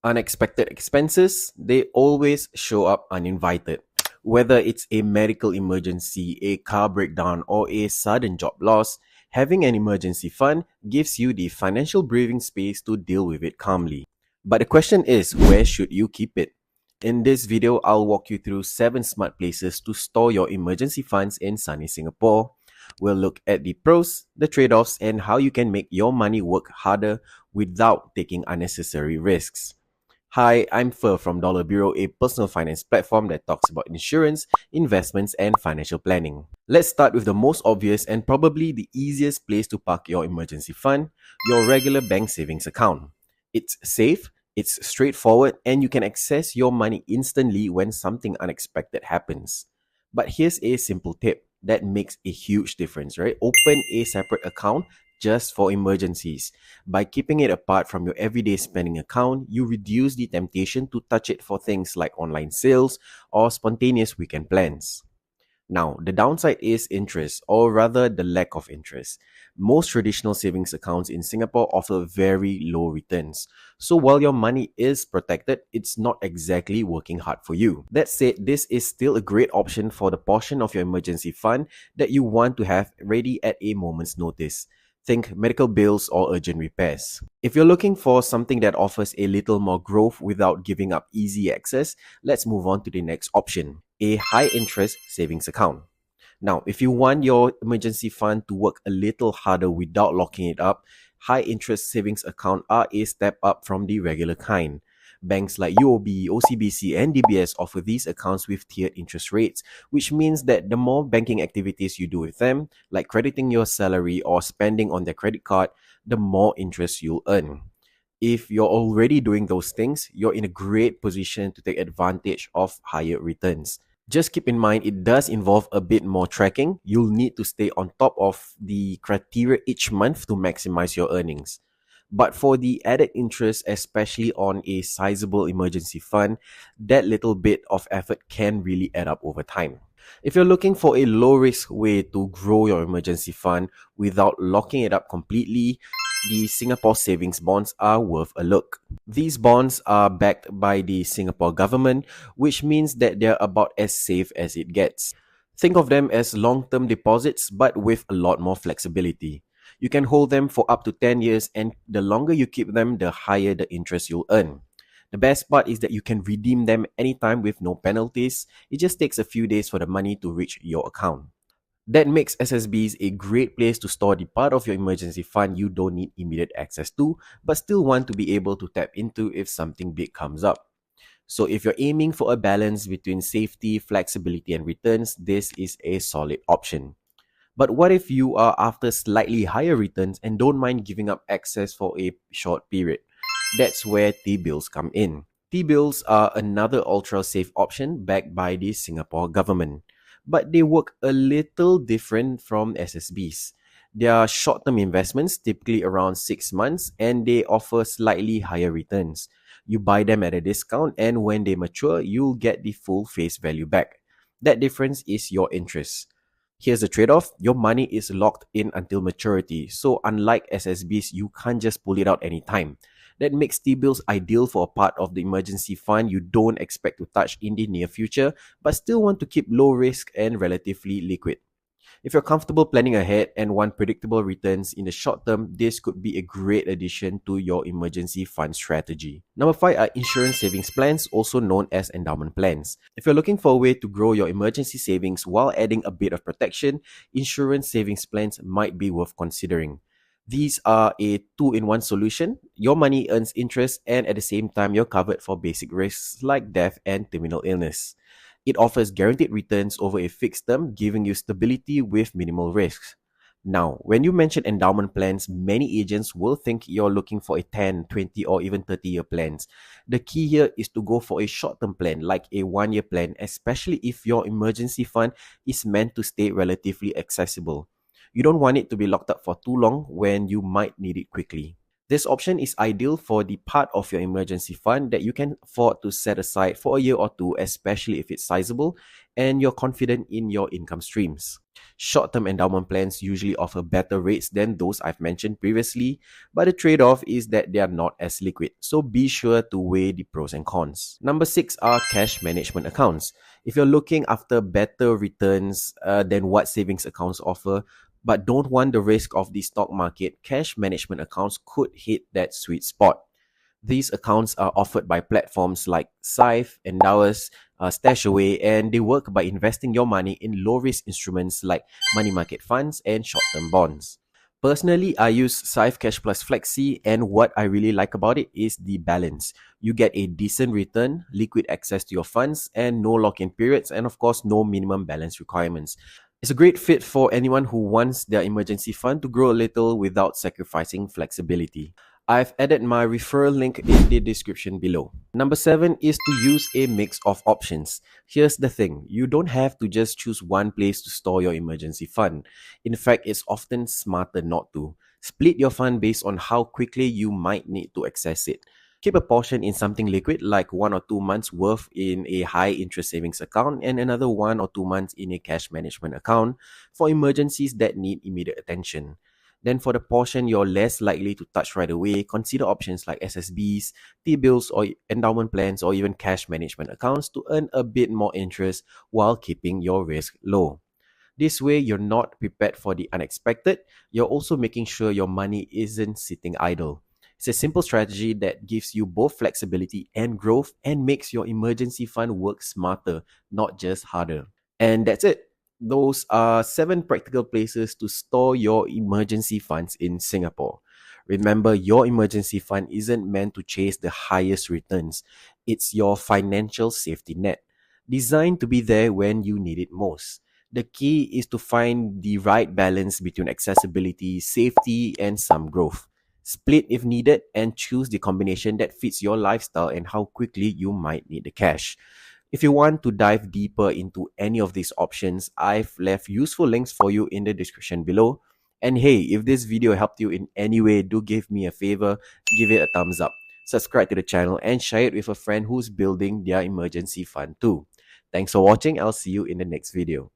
Unexpected expenses, they always show up uninvited. Whether it's a medical emergency, a car breakdown, or a sudden job loss, having an emergency fund gives you the financial breathing space to deal with it calmly. But the question is, where should you keep it? In this video, I'll walk you through 7 smart places to store your emergency funds in sunny Singapore. We'll look at the pros, the trade-offs, and how you can make your money work harder without taking unnecessary risks. Hi, I'm Fur from Dollar Bureau, a personal finance platform that talks about insurance, investments, and financial planning. Let's start with the most obvious and probably the easiest place to park your emergency fund, your regular bank savings account. It's safe, it's straightforward, and you can access your money instantly when something unexpected happens. But here's a simple tip that makes a huge difference, right? Open a separate account just for emergencies. By keeping it apart from your everyday spending account, you reduce the temptation to touch it for things like online sales or spontaneous weekend plans. Now, the downside is interest, or rather the lack of interest. Most traditional savings accounts in Singapore offer very low returns. So while your money is protected, it's not exactly working hard for you. That said, this is still a great option for the portion of your emergency fund that you want to have ready at a moment's notice. Think medical bills or urgent repairs. If you're looking for something that offers a little more growth without giving up easy access, let's move on to the next option, a high interest savings account. Now, if you want your emergency fund to work a little harder without locking it up, high interest savings account are a step up from the regular kind. Banks like UOB, OCBC, and DBS offer these accounts with tiered interest rates, which means that the more banking activities you do with them, like crediting your salary or spending on their credit card, the more interest you'll earn. If you're already doing those things, you're in a great position to take advantage of higher returns. Just keep in mind, it does involve a bit more tracking. You'll need to stay on top of the criteria each month to maximize your earnings. But for the added interest, especially on a sizable emergency fund, that little bit of effort can really add up over time. If you're looking for a low risk way to grow your emergency fund without locking it up completely, the Singapore savings bonds are worth a look. These bonds are backed by the Singapore government, which means that they're about as safe as it gets. Think of them as long-term deposits but with a lot more flexibility. You can hold them for up to 10 years, and the longer you keep them, the higher the interest you'll earn. The best part is that you can redeem them anytime with no penalties. It just takes a few days for the money to reach your account. That makes SSBs a great place to store the part of your emergency fund you don't need immediate access to, but still want to be able to tap into if something big comes up. So if you're aiming for a balance between safety, flexibility, and returns, this is a solid option. But what if you are after slightly higher returns and don't mind giving up access for a short period? That's where T-bills come in. T-bills are another ultra-safe option backed by the Singapore government. But they work a little different from SSBs. They are short-term investments, typically around 6 months, and they offer slightly higher returns. You buy them at a discount, and when they mature, you'll get the full face value back. That difference is your interest. Here's the trade-off. Your money is locked in until maturity. So unlike SSBs, you can't just pull it out anytime. That makes T-bills ideal for a part of the emergency fund you don't expect to touch in the near future, but still want to keep low risk and relatively liquid. If you're comfortable planning ahead and want predictable returns in the short term, this could be a great addition to your emergency fund strategy. Number 5 are insurance savings plans, also known as endowment plans. If you're looking for a way to grow your emergency savings while adding a bit of protection, insurance savings plans might be worth considering. These are a two-in-one solution. Your money earns interest, and at the same time, you're covered for basic risks like death and terminal illness. It offers guaranteed returns over a fixed term, giving you stability with minimal risks. Now, when you mention endowment plans, many agents will think you're looking for a 10, 20, or even 30-year plans. The key here is to go for a short-term plan, like a 1-year plan, especially if your emergency fund is meant to stay relatively accessible. You don't want it to be locked up for too long when you might need it quickly. This option is ideal for the part of your emergency fund that you can afford to set aside for a year or two, especially if it's sizable and you're confident in your income streams. Short-term endowment plans usually offer better rates than those I've mentioned previously, but the trade-off is that they are not as liquid, so be sure to weigh the pros and cons. Number 6 are cash management accounts. If you're looking after better returns than what savings accounts offer, but don't want the risk of the stock market, cash management accounts could hit that sweet spot. These accounts are offered by platforms like Syfe, Endowus, StashAway, and they work by investing your money in low-risk instruments like money market funds and short-term bonds. Personally, I use Syfe Cash Plus Flexi, and what I really like about it is the balance. You get a decent return, liquid access to your funds, and no lock-in periods, and of course, no minimum balance requirements. It's a great fit for anyone who wants their emergency fund to grow a little without sacrificing flexibility. I've added my referral link in the description below. Number 7 is to use a mix of options. Here's the thing, you don't have to just choose one place to store your emergency fund. In fact, it's often smarter not to. Split your fund based on how quickly you might need to access it. Keep a portion in something liquid like 1 or 2 months worth in a high interest savings account and another 1 or 2 months in a cash management account for emergencies that need immediate attention. Then for the portion you're less likely to touch right away, consider options like SSBs, T-bills or endowment plans or even cash management accounts to earn a bit more interest while keeping your risk low. This way, you're not prepared for the unexpected, you're also making sure your money isn't sitting idle. It's a simple strategy that gives you both flexibility and growth and makes your emergency fund work smarter, not just harder. And that's it. Those are 7 practical places to store your emergency funds in Singapore. Remember, your emergency fund isn't meant to chase the highest returns. It's your financial safety net, designed to be there when you need it most. The key is to find the right balance between accessibility, safety, and some growth. Split if needed and choose the combination that fits your lifestyle and how quickly you might need the cash. If you want to dive deeper into any of these options, I've left useful links for you in the description below. And hey, if this video helped you in any way, do give me a favor, give it a thumbs up, subscribe to the channel, and share it with a friend who's building their emergency fund too. Thanks for watching. I'll see you in the next video.